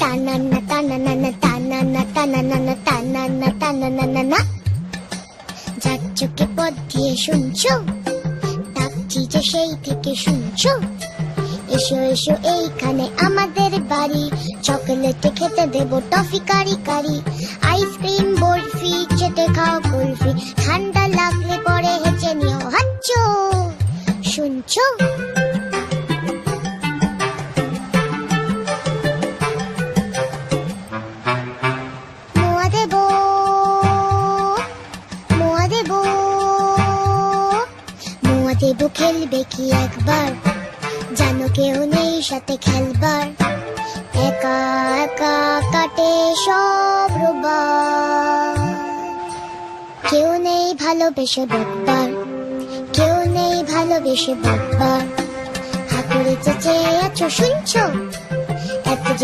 টানানা টানানা টানানা টানানা টানানা টানানা। যার চোখে পথ দিয়ে শুনছো, ডাকছি যে সেই থেকে শুনছো। এসো এসো এইখানে আমাদের বাড়ি, চকলেটে খেতে দেবো টফি কারি কারি। আইসক্রিম বরফি চেটে খাও কুলফি, ঠান্ডা লাগলে পরে হেঁচে নিও হাঁচো। শুনছো? মোয়া দেবো, মোয়া দেবো, মোয়া দেবো। খেলবে কি একবার? জানো কেউ নেই সাথে খেলবার, একা একা কাটে সব রোববার। কেউ নেই ভালোবেসে বকবার, কেউ নেই ভালোবেসে বকবার। হাতুড়ে চেঁচে আছো শুনছো?